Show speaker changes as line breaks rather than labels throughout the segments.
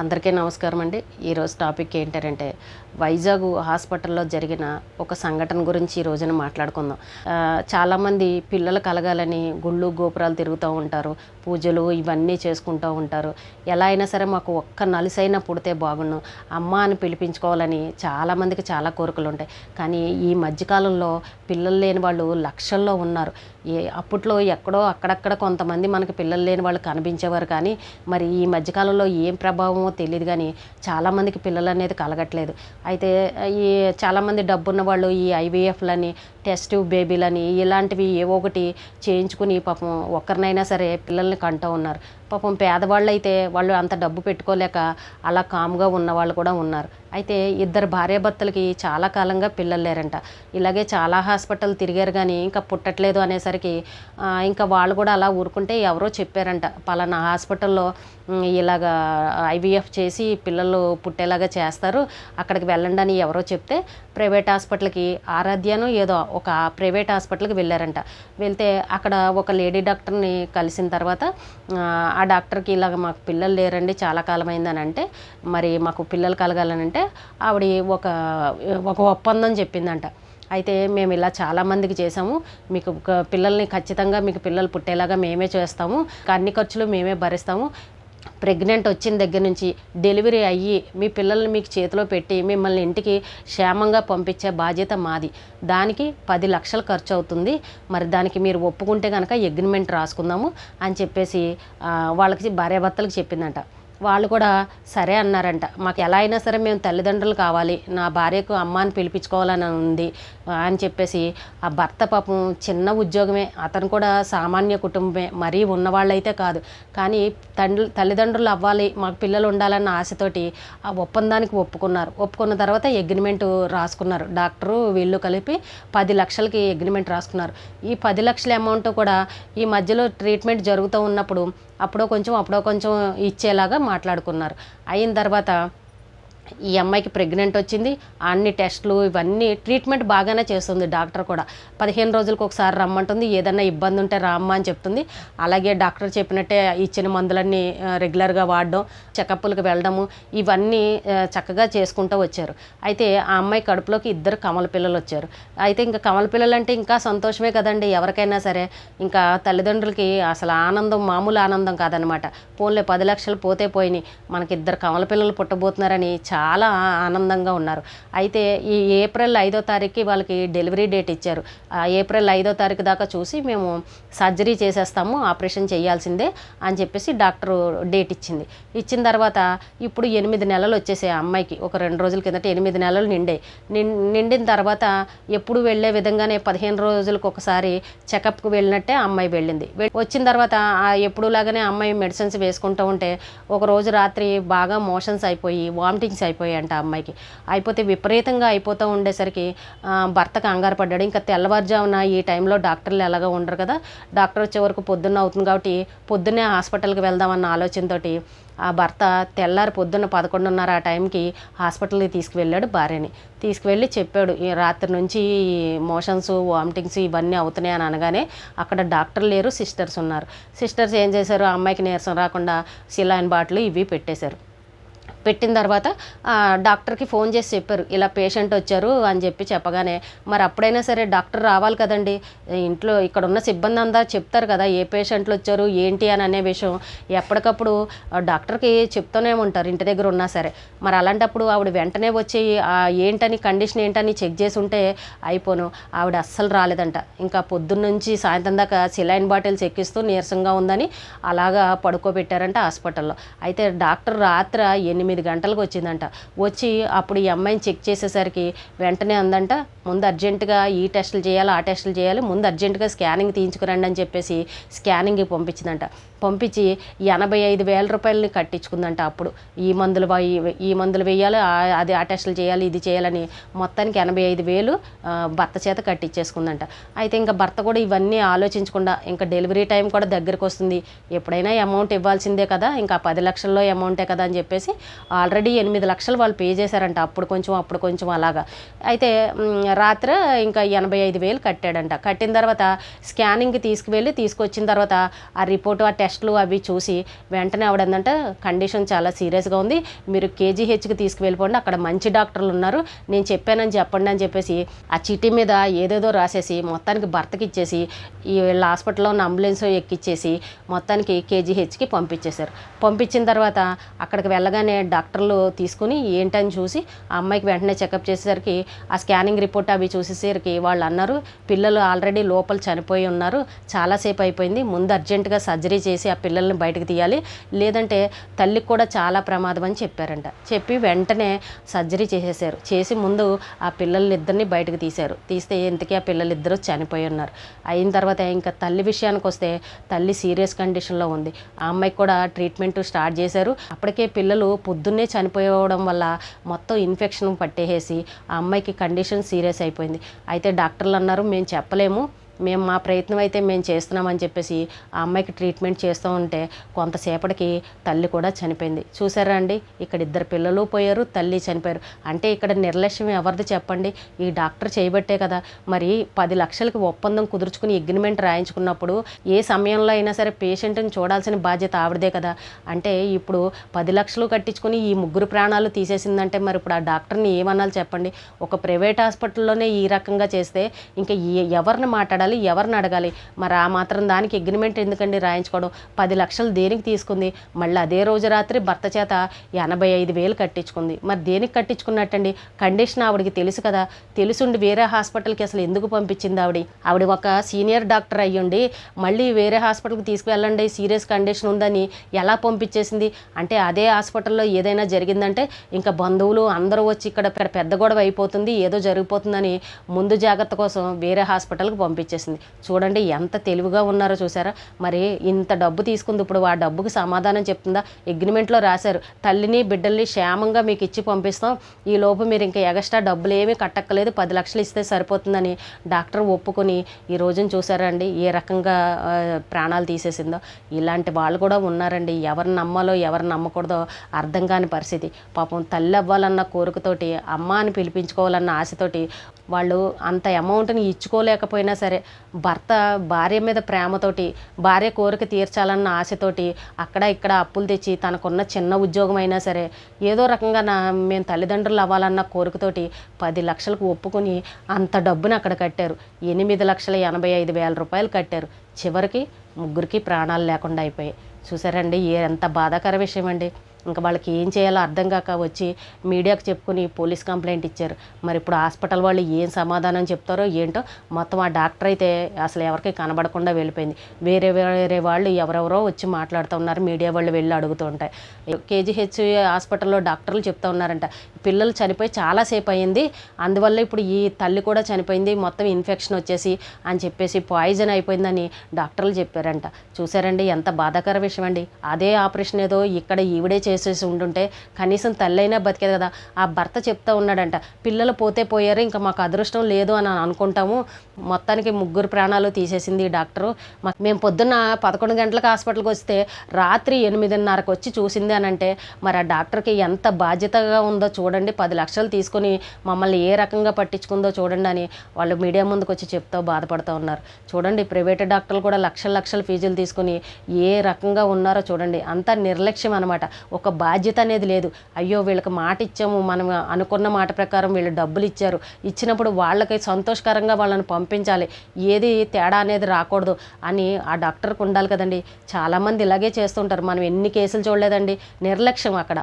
అందరికీ నమస్కారం అండి. ఈరోజు టాపిక్ ఏంటంటే వైజాగ్ హాస్పిటల్లో జరిగిన ఒక సంఘటన గురించి ఈ రోజున మాట్లాడుకుందాం. చాలామంది పిల్లలు కలగాలని గుళ్ళు గోపురాలు తిరుగుతూ ఉంటారు, పూజలు ఇవన్నీ చేసుకుంటూ ఉంటారు. ఎలా అయినా సరే మాకు ఒక్క నలుసైనా పుడితే బాగుండు, అమ్మ అని పిలిపించుకోవాలని చాలామందికి చాలా కోరికలు ఉంటాయి. కానీ ఈ మధ్యకాలంలో పిల్లలు లేని వాళ్ళు లక్షల్లో ఉన్నారు. అప్పట్లో ఎక్కడో అక్కడక్కడ కొంతమంది మనకి పిల్లలు లేని వాళ్ళు కనిపించేవారు. కానీ మరి ఈ మధ్యకాలంలో ఏం ప్రభావమో తెలియదు, కానీ చాలామందికి పిల్లలు అనేది కలగట్లేదు. అయితే ఈ చాలామంది డబ్బున్న వాళ్ళు ఈ ఐవీఎఫ్లని, టెస్ట్ ట్యూబ్ బేబీలని ఇలాంటివి ఏవో ఒకటి చేయించుకుని పాపం ఒక్కరినైనా సరే పిల్లల్ని కంటూ ఉన్నారు. పాపం పేదవాళ్ళు అయితే వాళ్ళు అంత డబ్బు పెట్టుకోలేక అలా కామ్గా ఉన్న వాళ్ళు కూడా ఉన్నారు. అయితే ఇద్దరు భార్యాభర్తలకి చాలా కాలంగా పిల్లలు లేరంట. ఇలాగే చాలా హాస్పిటల్ తిరిగారు, కానీ ఇంకా పుట్టట్లేదు అనేసరికి ఇంకా వాళ్ళు కూడా అలా ఊరుకుంటే ఎవరో చెప్పారంట, పలానా హాస్పిటల్లో ఇలాగా ఐవీఎఫ్ చేసి పిల్లలు పుట్టేలాగా చేస్తారు, అక్కడికి వెళ్ళండి అని ఎవరో చెప్తే ప్రైవేట్ హాస్పిటల్కి ఆరాధ్యను ఏదో ఒక ప్రైవేట్ హాస్పిటల్కి వెళ్ళారంట. వెళ్తే అక్కడ ఒక లేడీ డాక్టర్ని కలిసిన తర్వాత ఆ డాక్టర్కి ఇలాగ మాకు పిల్లలు లేరండి, చాలా కాలం అయిందని అంటే, మరి మాకు పిల్లలు కలగాలని అంటే ఆవిడ ఒక ఒప్పందం చెప్పిందంట. అయితే మేము ఇలా చాలామందికి చేసాము, మీకు పిల్లల్ని ఖచ్చితంగా మీకు పిల్లలు పుట్టేలాగా మేమే చేస్తాము, అన్ని ఖర్చులు మేమే భరిస్తాము, ప్రెగ్నెంట్ వచ్చిన దగ్గర నుంచి డెలివరీ అయ్యి మీ పిల్లల్ని మీకు చేతిలో పెట్టి మిమ్మల్ని ఇంటికి క్షేమంగా పంపించే బాధ్యత మాది, దానికి 10 లక్షలు ఖర్చు అవుతుంది, మరి దానికి మీరు ఒప్పుకుంటే కనుక అగ్రిమెంట్ రాసుకుందాము అని చెప్పేసి వాళ్ళకి భార్యాభర్తలకు చెప్పిందంట. వాళ్ళు కూడా సరే అన్నారంట. మాకు ఎలా అయినా సరే మేము తల్లిదండ్రులు కావాలి, నా భార్యకు అమ్మ అని పిలిపించుకోవాలని ఉంది అని చెప్పేసి ఆ భర్త పాపం చిన్న ఉద్యోగమే, అతను కూడా సామాన్య కుటుంబమే, మరీ ఉన్నవాళ్ళైతే కాదు, కానీ తల్లిదండ్రులు అవ్వాలి, మాకు పిల్లలు ఉండాలన్న ఆశతోటి ఆ ఒప్పందానికి ఒప్పుకున్నారు. ఒప్పుకున్న తర్వాత అగ్రిమెంట్ రాసుకున్నారు. డాక్టరు వీళ్ళు కలిపి 10 లక్షలకి అగ్రిమెంట్ రాసుకున్నారు. ఈ 10 లక్షల అమౌంట్ కూడా ఈ మధ్యలో ట్రీట్మెంట్ జరుగుతూ ఉన్నప్పుడు అప్పుడో కొంచెం ఇచ్చేలాగా మాట్లాడుకున్నారు. అయిన తర్వాత ఈ అమ్మాయికి ప్రెగ్నెంట్ వచ్చింది, అన్ని టెస్టులు ఇవన్నీ ట్రీట్మెంట్ బాగానే చేస్తుంది. డాక్టర్ కూడా 15 రోజులకు ఒకసారి రమ్మంటుంది, ఏదన్నా ఇబ్బంది ఉంటే రామ్మా అని చెప్తుంది. అలాగే డాక్టర్ చెప్పినట్టే ఇచ్చిన మందులన్నీ రెగ్యులర్గా వాడడం, చెకప్లకు వెళ్ళడము ఇవన్నీ చక్కగా చేసుకుంటూ వచ్చారు. అయితే ఆ అమ్మాయి కడుపులోకి 2 కమల పిల్లలు వచ్చారు. అయితే ఇంకా కమల పిల్లలు అంటే ఇంకా సంతోషమే కదండి ఎవరికైనా సరే. ఇంకా తల్లిదండ్రులకి అసలు ఆనందం మామూలు ఆనందం కాదనమాట. పోన్లే 10 లక్షలు పోతే పోయినాయి, మనకి 2 కమల పిల్లలు పుట్టబోతున్నారని చాలా ఆనందంగా ఉన్నారు. అయితే ఈ ఏప్రిల్ 5వ తారీఖుకి వాళ్ళకి డెలివరీ డేట్ ఇచ్చారు. ఏప్రిల్ 5వ తారీఖు దాకా చూసి మేము సర్జరీ చేసేస్తాము, ఆపరేషన్ చేయాల్సిందే అని చెప్పేసి డాక్టరు డేట్ ఇచ్చింది. ఇచ్చిన తర్వాత ఇప్పుడు 8 నెలలు వచ్చేసాయి ఆ అమ్మాయికి. ఒక 2 రోజుల కిందట 8 నెలలు నిండిన తర్వాత ఎప్పుడు వెళ్ళే విధంగానే 15 రోజులకు ఒకసారి చెకప్కి వెళ్ళినట్టే అమ్మాయి వెళ్ళింది. వచ్చిన తర్వాత ఎప్పుడులాగానే అమ్మాయి మెడిసిన్స్ వేసుకుంటూ ఉంటే ఒకరోజు రాత్రి బాగా మోషన్స్ అయిపోయి వామిటింగ్స్ అయిపోయాయంట అమ్మాయికి. అయిపోతే విపరీతంగా అయిపోతూ ఉండేసరికి భర్త కంగారు పడ్డాడు. ఇంకా తెల్లవారుజామున ఈ టైంలో డాక్టర్లు ఎలాగో ఉండరు కదా, డాక్టర్ వచ్చే వరకు పొద్దున్న అవుతుంది కాబట్టి పొద్దున్నే హాస్పిటల్కి వెళ్దామన్న ఆలోచనతోటి ఆ భర్త తెల్లారి పొద్దున్న 11:30 ఆ టైంకి హాస్పిటల్కి తీసుకువెళ్ళాడు భార్యని. తీసుకువెళ్ళి చెప్పాడు, ఈ రాత్రి నుంచి మోషన్స్ వామిటింగ్స్ ఇవన్నీ అవుతున్నాయి అని అనగానే అక్కడ డాక్టర్ లేరు, సిస్టర్స్ ఉన్నారు. సిస్టర్స్ ఏం చేశారు, ఆ అమ్మాయికి నీరసం రాకుండా సిలాయిన్ బాటిల్ ఇవి పెట్టేశారు. పెట్టిన తర్వాత డాక్టర్కి ఫోన్ చేసి చెప్పారు, ఇలా పేషెంట్ వచ్చారు అని చెప్పగానే మరి అప్పుడైనా సరే డాక్టర్ రావాలి కదండి, ఇంట్లో ఇక్కడ ఉన్న సిబ్బంది అంతా చెప్తారు కదా ఏ పేషెంట్లు వచ్చారు ఏంటి అని అనే విషయం ఎప్పటికప్పుడు డాక్టర్కి చెప్తూనే ఉంటారు ఇంటి దగ్గర ఉన్నా సరే. మరి అలాంటప్పుడు ఆవిడ వెంటనే వచ్చి ఏంటని కండిషన్ ఏంటని చెక్ చేసి ఉంటే అయిపోను. ఆవిడ అస్సలు రాలేదంట. ఇంకా పొద్దున్నుంచి సాయంత్రం దాకా సిలైన్ బాటిల్స్ ఎక్కిస్తూ నీరసంగా ఉందని అలాగా పడుకోబెట్టారంట హాస్పిటల్లో. అయితే డాక్టర్ రాత్రి 8 గంటలకు వచ్చిందంట. వచ్చి అప్పుడు ఈ అమ్మాయిని చెక్ చేసేసరికి వెంటనే అందంట, ముందు అర్జెంటుగా ఈ టెస్టులు చేయాలి ఆ టెస్టులు చేయాలి, ముందు అర్జెంటుగా స్కానింగ్ తీయించుకురండి అని చెప్పేసి స్కానింగ్కి పంపించిందంట. పంపించి 85,000 రూపాయలని కట్టించుకుందంట. అప్పుడు ఈ మందులు వేయాలి, అది ఆ టెస్టులు చేయాలి ఇది చేయాలని మొత్తానికి 85,000 భర్త చేత కట్టించేసుకుందంట. అయితే ఇంకా భర్త కూడా ఇవన్నీ ఆలోచించకుండా, ఇంకా డెలివరీ టైం కూడా దగ్గరికి వస్తుంది, ఎప్పుడైనా అమౌంట్ ఇవ్వాల్సిందే కదా, ఇంకా 10 లక్షల్లో అమౌంటే కదా అని చెప్పేసి ఆల్రెడీ 8 లక్షలు వాళ్ళు పే చేశారంట, అప్పుడు కొంచెం అలాగా. అయితే రాత్రి ఇంకా 85,000 కట్టాడంట. కట్టిన తర్వాత స్కానింగ్కి తీసుకొచ్చిన తర్వాత ఆ రిపోర్టు, ఆ టెస్టులు అవి చూసి వెంటనే ఆవిడందంటే కండిషన్ చాలా సీరియస్గా ఉంది, మీరు కేజీహెచ్కి తీసుకువెళ్ళిపోండి, అక్కడ మంచి డాక్టర్లు ఉన్నారు, నేను చెప్పానని చెప్పండి అని చెప్పేసి ఆ చీటీ మీద ఏదేదో రాసేసి మొత్తానికి భర్తకి ఇచ్చేసి ఈ వీళ్ళ హాస్పిటల్లో ఉన్న అంబులెన్స్ ఎక్కిచ్చేసి మొత్తానికి కేజీహెచ్కి పంపించేశారు. పంపించిన తర్వాత అక్కడికి వెళ్ళగానే డాక్టర్లు తీసుకుని ఏంటని చూసి ఆ అమ్మాయికి వెంటనే చెకప్ చేసేసరికి ఆ స్కానింగ్ రిపోర్ట్ అవి చూసేసరికి వాళ్ళు అన్నారు, పిల్లలు ఆల్రెడీ లోపల చనిపోయి ఉన్నారు, చాలాసేపు అయిపోయింది, ముందు అర్జెంటుగా సర్జరీ చేసి ఆ పిల్లల్ని బయటకు తీయాలి, లేదంటే తల్లికి కూడా చాలా ప్రమాదం అని చెప్పారంట. చెప్పి వెంటనే సర్జరీ చేసేసారు. చేసి ముందు ఆ పిల్లలిద్దరిని బయటకు తీస్తే ఇంతకీ ఆ పిల్లలిద్దరూ చనిపోయి ఉన్నారు. అయిన తర్వాత ఇంకా తల్లి విషయానికి వస్తే తల్లి సీరియస్ కండిషన్లో ఉంది. ఆ అమ్మాయికి కూడా ట్రీట్మెంట్ స్టార్ట్ చేశారు. అప్పటికే పిల్లలు పొద్దున్నే చనిపోవడం వల్ల మొత్తం ఇన్ఫెక్షన్ పట్టేసి ఆ అమ్మాయికి కండిషన్ సీరియస్ అయిపోయింది. అయితే డాక్టర్లు అన్నారు, మేము చెప్పలేము, మేము మా ప్రయత్నం అయితే మేము చేస్తున్నామని చెప్పేసి ఆ అమ్మాయికి ట్రీట్మెంట్ చేస్తూ ఉంటే కొంతసేపటికి తల్లి కూడా చనిపోయింది. చూసారా అండి, ఇక్కడ 2 పిల్లలు పోయారు, తల్లి చనిపోయారు. అంటే ఇక్కడ నిర్లక్ష్యం ఎవరిది చెప్పండి? ఈ డాక్టర్ చేయబట్టే కదా. మరి 10 లక్షలకి ఒప్పందం కుదుర్చుకుని అగ్రిమెంట్ రాయించుకున్నప్పుడు ఏ సమయంలో అయినా సరే పేషెంట్ని చూడాల్సిన బాధ్యత ఆవిడదే కదా. అంటే ఇప్పుడు 10 లక్షలు కట్టించుకుని ఈ 3 ప్రాణాలు తీసేసిందంటే మరి ఇప్పుడు ఆ డాక్టర్ని ఏమనాలి చెప్పండి? ఒక ప్రైవేట్ హాస్పిటల్లోనే ఈ రకంగా చేస్తే ఇంకా ఎవరిని మాట్లాడాలి, ఎవరిని అడగాలి? మరి ఆ మాత్రం దానికి అగ్రిమెంట్ ఎందుకండి రాయించుకోవడం? 10 లక్షలు దేనికి తీసుకుంది? మళ్ళీ అదే రోజు రాత్రి భర్త చేత 85,000 కట్టించుకుంది. మరి దేనికి కట్టించుకున్నట్టండి? కండిషన్ ఆవిడికి తెలుసు కదా. తెలుసుండి వేరే హాస్పిటల్కి అసలు ఎందుకు పంపించింది ఆవిడ ఒక సీనియర్ డాక్టర్ అయ్యుండి మళ్ళీ వేరే హాస్పిటల్కి తీసుకువెళ్ళండి, సీరియస్ కండిషన్ ఉందని ఎలా పంపించేసింది? అంటే అదే హాస్పిటల్లో ఏదైనా జరిగిందంటే ఇంకా బంధువులు అందరూ వచ్చి ఇక్కడ పెద్ద గొడవ అయిపోతుంది, ఏదో జరిగిపోతుందని ముందు జాగ్రత్త కోసం వేరే హాస్పిటల్కి పంపించేసింది. చూడండి ఎంత తెలివిగా ఉన్నారో చూసారా. మరి ఇంత డబ్బు తీసుకుంది, ఇప్పుడు ఆ డబ్బుకి సమాధానం చెప్తుందా? అగ్రిమెంట్లో రాశారు, తల్లిని బిడ్డల్ని క్షేమంగా మీకు ఇచ్చి పంపిస్తాం, ఈ లోపు మీరు ఇంకా ఎక్స్ట్రా డబ్బులు ఏమీ కట్టక్కలేదు, 10 లక్షలు ఇస్తే సరిపోతుందని డాక్టర్ ఒప్పుకొని ఈ రోజున చూసారా అండి ఏ రకంగా ప్రాణాలు తీసేసిందో. ఇలాంటి వాళ్ళు కూడా ఉన్నారండి. ఎవరిని నమ్మాలో ఎవరిని నమ్మకూడదో అర్థం కాని పరిస్థితి. పాపం తల్లి అవ్వాలన్న కోరికతోటి, అమ్మ అని పిలిపించుకోవాలన్న ఆశతోటి వాళ్ళు అంత అమౌంట్ని ఇచ్చుకోలేకపోయినా సరే భార్య మీద ప్రేమతోటి, భార్య కోరిక తీర్చాలన్న ఆశతోటి అక్కడ ఇక్కడ అప్పులు తెచ్చి తనకున్న చిన్న ఉద్యోగం అయినా సరే ఏదో రకంగా మేము తల్లిదండ్రులు అవ్వాలన్న కోరికతోటి 10 లక్షలకు ఒప్పుకొని అంత డబ్బుని అక్కడ కట్టారు. 8,85,000 రూపాయలు కట్టారు. చివరికి 3కి ప్రాణాలు లేకుండా అయిపోయాయి. చూసారండి ఎంత బాధాకర విషయం అండి. ఇంకా వాళ్ళకి ఏం చేయాలో అర్థం కాక వచ్చి మీడియాకు చెప్పుకుని పోలీస్ కంప్లైంట్ ఇచ్చారు. మరి ఇప్పుడు హాస్పిటల్ వాళ్ళు ఏం సమాధానం చెప్తారో ఏంటో. మొత్తం ఆ డాక్టర్ అయితే అసలు ఎవరికి కనబడకుండా వెళ్ళిపోయింది. వేరే వాళ్ళు ఎవరెవరో వచ్చి మాట్లాడుతూ ఉన్నారు, మీడియా వాళ్ళు వెళ్ళి అడుగుతూ ఉంటాయి. కేజీహెచ్ హాస్పిటల్లో డాక్టర్లు చెప్తూ ఉన్నారంట, పిల్లలు చనిపోయి చాలాసేపు అయింది, అందువల్ల ఇప్పుడు ఈ తల్లి కూడా చనిపోయింది, మొత్తం ఇన్ఫెక్షన్ వచ్చేసి అని చెప్పేసి పాయిజన్ అయిపోయిందని డాక్టర్లు చెప్పారంట. చూసారండి ఎంత బాధాకర విషయం అండి. అదే ఆపరేషన్ ఏదో ఇక్కడ ఈవిడే చేసేసి ఉంటుంటే కనీసం తల్లైనా బతికేది కదా. ఆ భర్త చెప్తా ఉన్నాడంట, పిల్లలు పోతే పోయారు, ఇంకా మాకు అదృష్టం లేదు అని అనుకుంటాము, మొత్తానికి 3 ప్రాణాలు తీసేసింది ఈ డాక్టరు. మేము పొద్దున్న 11 గంటలకు హాస్పిటల్కి వస్తే రాత్రి 8:30కి వచ్చి చూసింది అని అంటే మరి ఆ డాక్టర్కి ఎంత బాధ్యతగా ఉందో చూడండి. 10 లక్షలు తీసుకొని మమ్మల్ని ఏ రకంగా పట్టించుకుందో చూడండి అని వాళ్ళు మీడియా ముందుకు వచ్చి చెప్తూ బాధపడుతూ ఉన్నారు. చూడండి ప్రైవేట్ డాక్టర్లు కూడా లక్షల ఫీజులు తీసుకుని ఏ రకంగా ఉన్నారో చూడండి. అంతా నిర్లక్ష్యం అనమాట. ఒక బాధ్యత అనేది లేదు. అయ్యో వీళ్ళకి మాట ఇచ్చాము, మనం అనుకున్న మాట ప్రకారం వీళ్ళు డబ్బులు ఇచ్చినప్పుడు వాళ్ళకి సంతోషకరంగా వాళ్ళని పంపించాలి, ఏది తేడా అనేది రాకూడదు అని ఆ డాక్టర్కి ఉండాలి కదండి. చాలామంది ఇలాగే చేస్తుంటారు. మనం ఎన్ని కేసులు చూడలేదండి. నిర్లక్ష్యం అక్కడ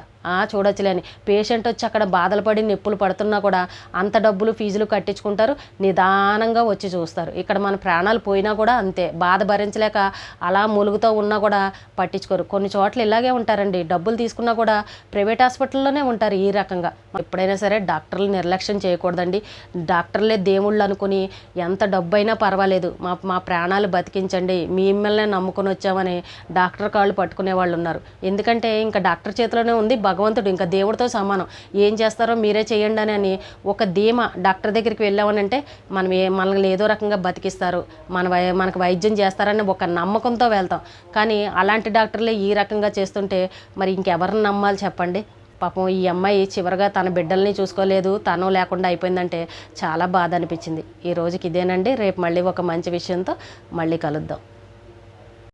చూడొచ్చులేని పేషెంట్ వచ్చి అక్కడ బాధలు పడి నొప్పులు పడుతున్నా కూడా అంత డబ్బులు ఫీజులు కట్టించుకుంటారు, నిదానంగా వచ్చి చూస్తారు. ఇక్కడ మన ప్రాణాలు పోయినా కూడా అంతే, బాధ భరించలేక అలా మూలుగుతూ ఉన్నా కూడా పట్టించుకోరు. కొన్ని చోట్ల ఇలాగే ఉంటారండి, డబ్బులు తీసుకున్నా కూడా ప్రైవేట్ హాస్పిటల్లోనే ఉంటారు ఈ రకంగా. ఎప్పుడైనా సరే డాక్టర్లు నిర్లక్ష్యం చేయకూడదండి. డాక్టర్లే దేవుళ్ళు అనుకుని ఎంత డబ్బు అయినా పర్వాలేదు, మా ప్రాణాలు బతికించండి, మిమ్మల్ని నమ్ముకొని వచ్చామని డాక్టర్ కాళ్ళు పట్టుకునే వాళ్ళు ఉన్నారు. ఎందుకంటే ఇంకా డాక్టర్ చేతిలోనే ఉంది భగవంతుడు, ఇంకా దేవుడితో సమానం, ఏం చేస్తారో మీరే చేయండి అని ఒక ధీమా. డాక్టర్ దగ్గరికి వెళ్ళామనంటే మనల్ని ఏదో రకంగా బతికిస్తారు, మనకు వైద్యం చేస్తారని ఒక నమ్మకంతో వెళ్తాం. కానీ అలాంటి డాక్టర్లే ఈ రకంగా చేస్తుంటే మరి ఇంకెవరిని నమ్మాలి చెప్పండి. పాపం ఈ అమ్మాయి చివరిగా తన బిడ్డల్ని చూసుకోలేదు, తను లేకుండా అయిపోయిందంటే చాలా బాధ అనిపించింది. ఈ రోజుకి ఇదేనండి. రేపు మళ్ళీ ఒక మంచి విషయంతో మళ్ళీ కలుద్దాం.